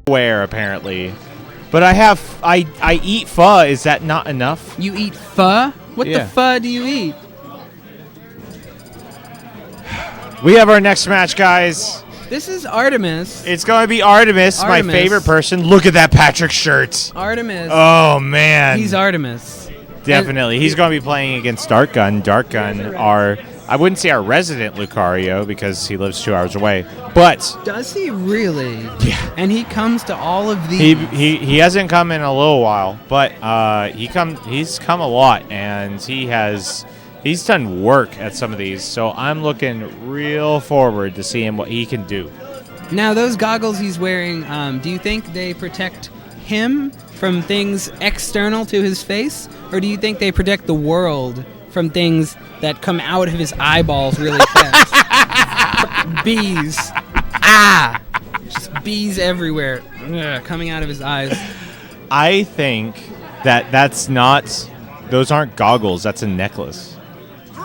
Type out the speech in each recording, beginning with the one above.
where apparently. But I eat pho. Is that not enough? You eat pho? What the pho do you eat? We have our next match, guys. This is Artimus. It's going to be Artimus, my favorite person. Look at that Patrick shirt. Artimus. Oh, man. He's Artimus. Definitely. He's going to be playing against Darkgun. Darkgun, I wouldn't say our resident Lucario because he lives 2 hours away. But does he really? Yeah. And he comes to all of these. He hasn't come in a little while, but he's come a lot, and he's done work at some of these. So I'm looking real forward to seeing what he can do. Now those goggles he's wearing, do you think they protect him from things external to his face, or do you think they protect the world from things that come out of his eyeballs really fast? Bees. Just bees everywhere. Ugh, coming out of his eyes. I think those aren't goggles, that's a necklace. You're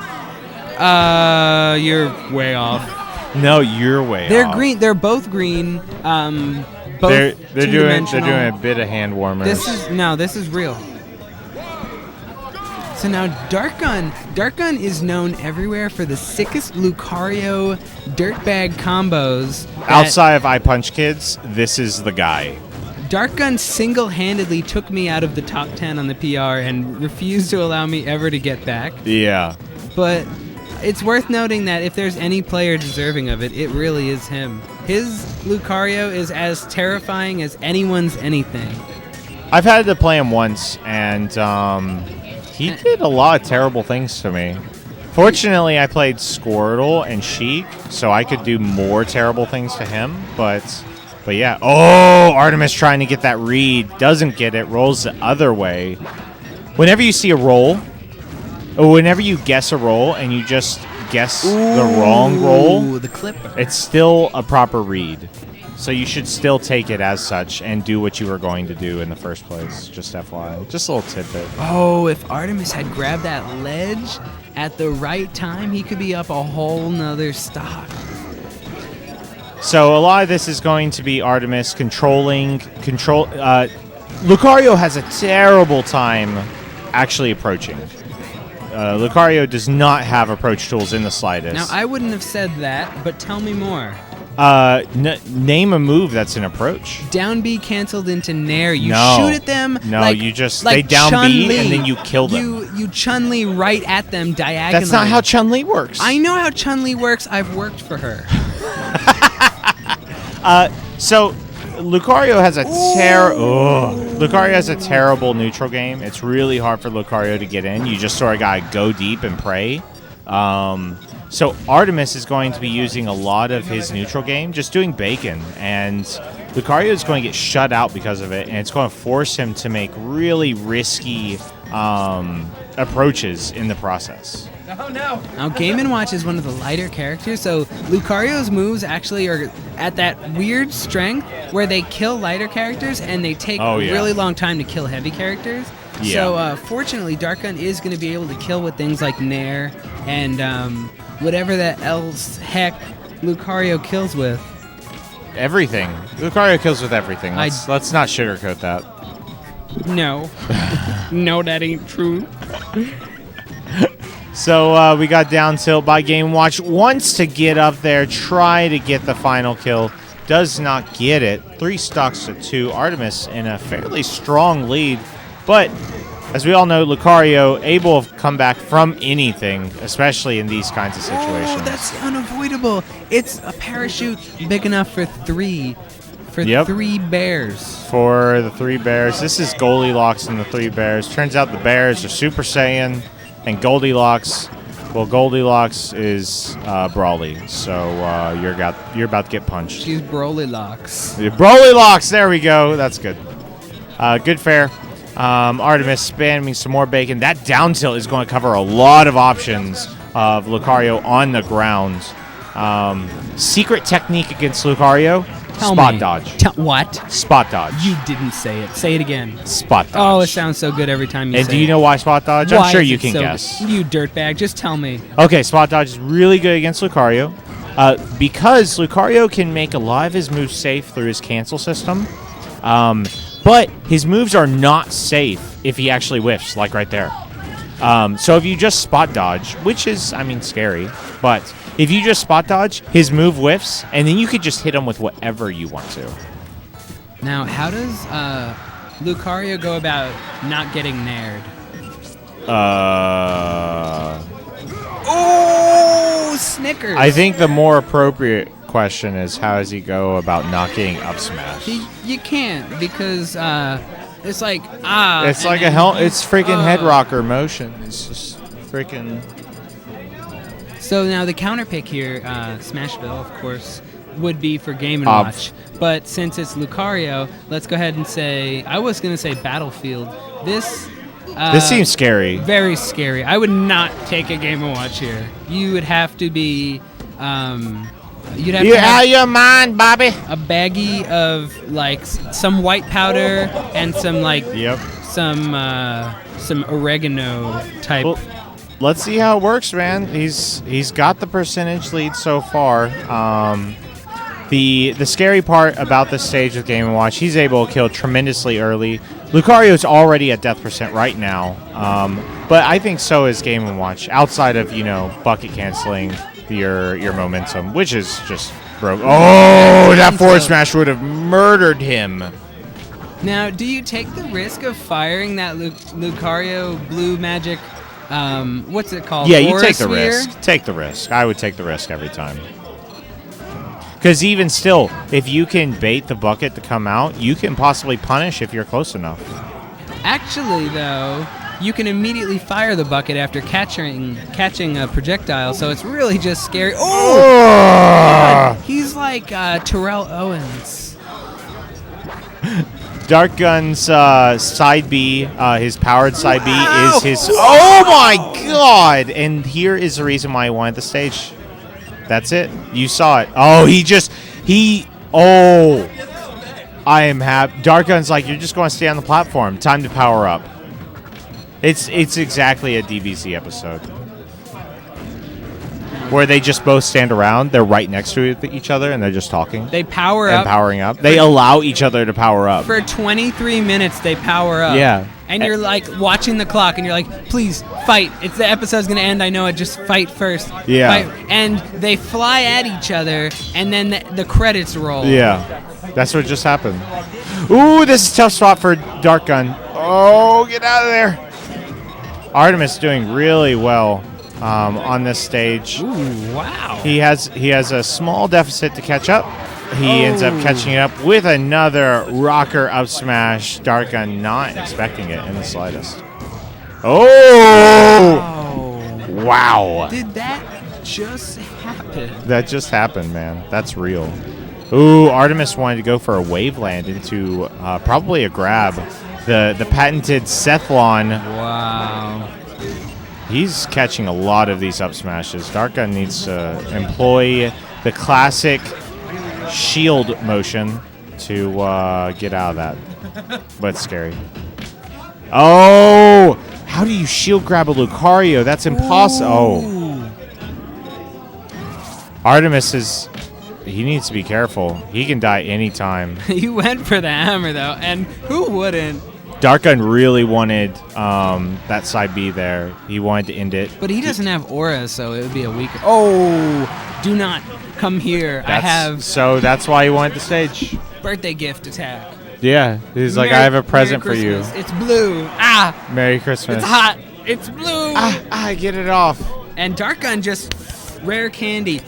way off. No, you're way off. They're green. They're both green. Both they're doing a bit of hand warmers. This is real. So now Darkgun is known everywhere for the sickest Lucario dirtbag combos. Outside of I Punch Kids, this is the guy. Darkgun single-handedly took me out of the top 10 on the PR and refused to allow me ever to get back. Yeah. But it's worth noting that if there's any player deserving of it, it really is him. His Lucario is as terrifying as anyone's anything. I've had to play him once, and he did a lot of terrible things to me. Fortunately, I played Squirtle and Sheik, so I could do more terrible things to him, but yeah. Oh, Artimus trying to get that read. Doesn't get it. Rolls the other way. Whenever you see a roll, or whenever you guess a roll and you just guess the wrong roll, the clipper, it's still a proper read. So you should still take it as such and do what you were going to do in the first place. Just FYI. Just a little tidbit. Oh, if Artimus had grabbed that ledge at the right time, he could be up a whole nother stock. So a lot of this is going to be Artimus controlling. Lucario has a terrible time actually approaching. Lucario does not have approach tools in the slightest. Now, I wouldn't have said that, but tell me more. Name a move that's an approach. Down B canceled into Nair. You No. shoot at them. No, like, you just like they down Chun-Li. B and then you kill them. You Chun-Li right at them diagonally. That's not how Chun-Li works. I know how Chun-Li works. I've worked for her. So Lucario has a Lucario has a terrible neutral game. It's really hard for Lucario to get in. You just sort of gotta go deep and pray. So Artimus is going to be using a lot of his neutral game, just doing bacon, and Lucario is going to get shut out because of it, and it's going to force him to make really risky approaches in the process. Oh no! Now Game & Watch is one of the lighter characters, so Lucario's moves actually are at that weird strength where they kill lighter characters and they take a really long time to kill heavy characters. Yeah. So fortunately, Darkgun is going to be able to kill with things like Nair and whatever that else heck Lucario kills with. Everything. Lucario kills with everything. Let's not sugarcoat that. No. No, that ain't true. So we got down tilt by Game Watch. Wants to get up there, try to get the final kill. Does not get it. 3 stocks to 2. Artimus in a fairly strong lead. But as we all know, Lucario able to come back from anything, especially in these kinds of situations. Oh, that's unavoidable. It's a parachute big enough for 3. For 3 bears. For the 3 bears. This is Goldilocks and the 3 bears. Turns out the bears are Super Saiyan, and Goldilocks, well, Goldilocks is Brawly. So you're about to get punched. She's Brolylocks. Brolylocks, there we go. That's good. Good fair. Artimus spamming some more bacon. That down tilt is going to cover a lot of options of Lucario on the ground. Secret technique against Lucario. Spot dodge. What? Spot dodge. You didn't say it. Say it again. Spot dodge. Oh, it sounds so good every time you say it. And do you know why spot dodge? I'm sure you can guess. You dirtbag, just tell me. Okay, spot dodge is really good against Lucario because Lucario can make a lot of his moves safe through his cancel system. But his moves are not safe if he actually whiffs, like right there. So if you just spot dodge, which is, I mean, scary, but if you just spot dodge, his move whiffs, and then you could just hit him with whatever you want to. Now, how does Lucario go about not getting nared? Oh, Snickers! I think the more appropriate question is how does he go about not getting up smash? You can't because it's like It's like it's freaking head rocker motion. It's just freaking. So now the counter pick here, Smashville, of course, would be for Game & Watch. But since it's Lucario, let's go ahead and say, I was going to say Battlefield. This seems scary. Very scary. I would not take a Game & Watch here. You would have to be, you'd have to have out of your mind, Bobby. a baggie of like some white powder and some like some oregano type. Well, let's see how it works, man. He's got the percentage lead so far. The scary part about this stage with Game & Watch, he's able to kill tremendously early. Lucario's already at death percent right now, but I think so is Game & Watch. Outside of bucket canceling your momentum, which is just broke. Oh, that forward smash would have murdered him. Now, do you take the risk of firing that Lucario blue magic? What's it called? Yeah, you Aura take the sphere? risk. Take the risk. I would take the risk every time. Because even still, if you can bait the bucket to come out, you can possibly punish if you're close enough. Actually, though, you can immediately fire the bucket after catching a projectile, so it's really just scary. Oh! God, he's like Terrell Owens. Darkgun's side B, his powered side B is his... Oh my god! And here is the reason why he wanted the stage. That's it. You saw it. Oh, I am happy. Darkgun's like, you're just going to stay on the platform. Time to power up. It's exactly a DBZ episode. Where they just both stand around. They're right next to each other, and they're just talking. They power and up. Powering up. They allow each other to power up. For 23 minutes, they power up. Yeah. And you're like watching the clock, and you're like, please, fight. The episode's going to end. I know it. Just fight first. Yeah. Fight. And they fly at each other, and then the credits roll. Yeah. That's what just happened. Ooh, this is a tough spot for Darkgun. Oh, get out of there. Artimus doing really well on this stage. Ooh, wow. He has a small deficit to catch up. He ends up catching it up with another rocker up smash. Darkgun not expecting it in the slightest. Oh! Wow. Did that just happen? That just happened, man. That's real. Ooh, Artimus wanted to go for a wave land into probably a grab. The patented Sethlon. Wow. He's catching a lot of these up smashes. Darkgun needs to employ the classic shield motion to get out of that. But it's scary. Oh! How do you shield grab a Lucario? That's impossible. Oh. Artimus is... He needs to be careful. He can die anytime. You went for the hammer, though, and who wouldn't? Darkgun really wanted that side B there. He wanted to end it. But he doesn't have aura, so it would be a weaker... Oh! Do not come here. So that's why he wanted the stage. Birthday gift attack. Yeah. He's like, I have a present for you. It's blue. Ah! Merry Christmas. It's hot. It's blue. Get it off. And Darkgun just... Rare candy.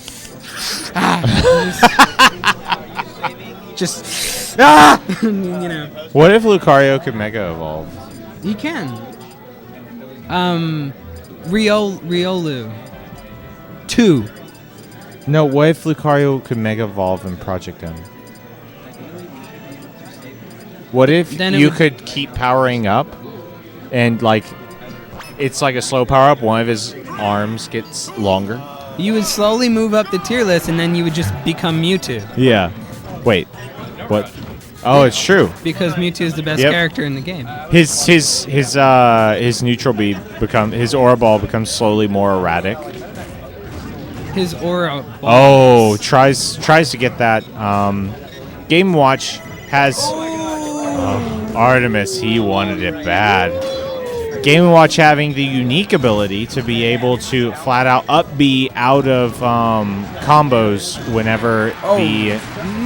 Just... What if Lucario could Mega Evolve? He can. Riolu. 2. No, what if Lucario could Mega Evolve in Project M? What if you could keep powering up and, like, it's like a slow power up, one of his arms gets longer? You would slowly move up the tier list, and then you would just become Mewtwo. Yeah. Wait. What? Oh, it's true. Because Mewtwo is the best character in the game. His neutral B his aura ball becomes slowly more erratic. His aura ball. Oh, tries to get that. Game & Watch has Artimus, he wanted it bad. Game & Watch having the unique ability to be able to flat out up B out of combos whenever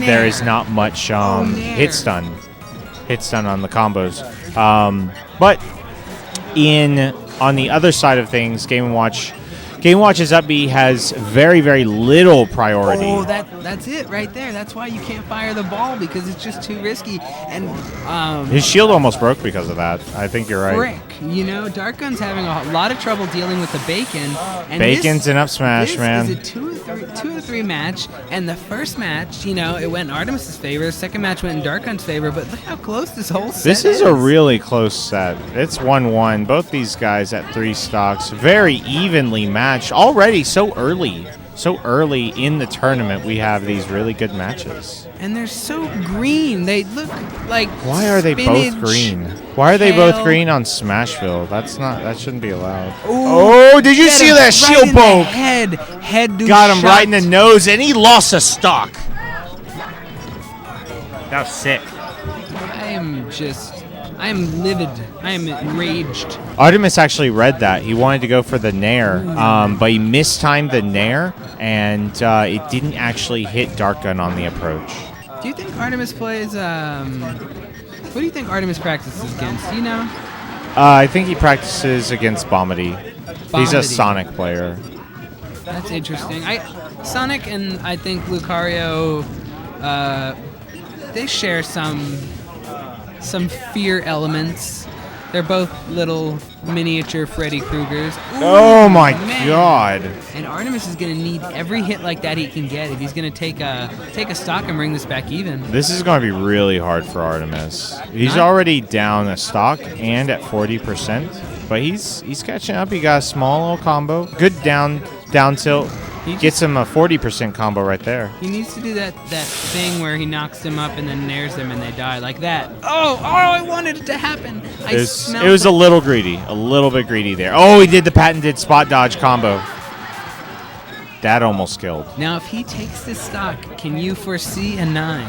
there is not much hit stun on the combos. But on the other side of things, Game & Watch's up B has very, very little priority. Oh, that's it right there. That's why you can't fire the ball, because it's just too risky. And his shield almost broke because of that. I think you're right. Frick. You know, Darkgun's having a lot of trouble dealing with the Bacon. And Bacon's an up smash, man. This is a 2 to 3 match, and the first match, you know, it went in Artemis's favor. The second match went in Darkgun's favor, but look how close this whole set This is a really close set. It's 1-1. Both these guys at 3 stocks. Very evenly matched. Already so early in the tournament, we have these really good matches. And they're so green. They look like Why are they both green? Why are they both green on Smashville? That shouldn't be allowed. Ooh, did you see that shield poke? Head got him right in the nose, and he lost a stock. That was sick. I am livid. I am enraged. Artimus actually read that. He wanted to go for the Nair, but he mistimed the Nair, and it didn't actually hit Darkgun on the approach. Do you think Artimus plays... what do you think Artimus practices against? Do you know? I think he practices against Bomity. He's a Sonic player. That's interesting. Sonic and I think Lucario, they share some fear elements. They're both little miniature Freddy Kruegers. Ooh, oh my god! And Artimus is going to need every hit like that he can get if he's going to take a stock and bring this back even. This is going to be really hard for Artimus. He's already down a stock and at 40%, but he's catching up. He got a small little combo. Good down tilt. Gets him a 40% combo right there. He needs to do that thing where he knocks them up and then nairs them and they die like that. Oh, I wanted it to happen. It was a little greedy, a little bit greedy there. Oh, he did the patented spot dodge combo. That almost killed. Now, if he takes this stock, can you foresee a 9?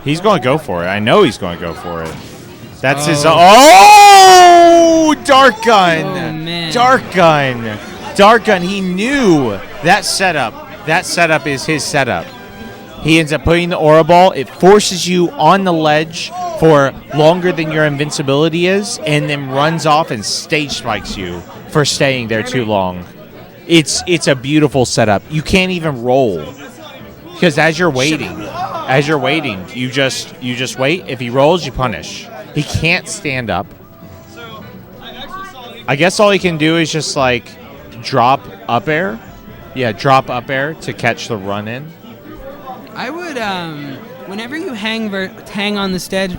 He's going to go for it. I know he's going to go for it. That's his... Darkgun! Oh, man. Darkgun, he knew that setup. That setup is his setup. He ends up putting the Aura Ball. It forces you on the ledge for longer than your invincibility is, and then runs off and stage spikes you for staying there too long. It's a beautiful setup. You can't even roll, because as you're waiting, you just wait. If he rolls, you punish. He can't stand up. I guess all he can do is just like drop up air. Yeah, drop up air to catch the run in. I would whenever you hang on the stage,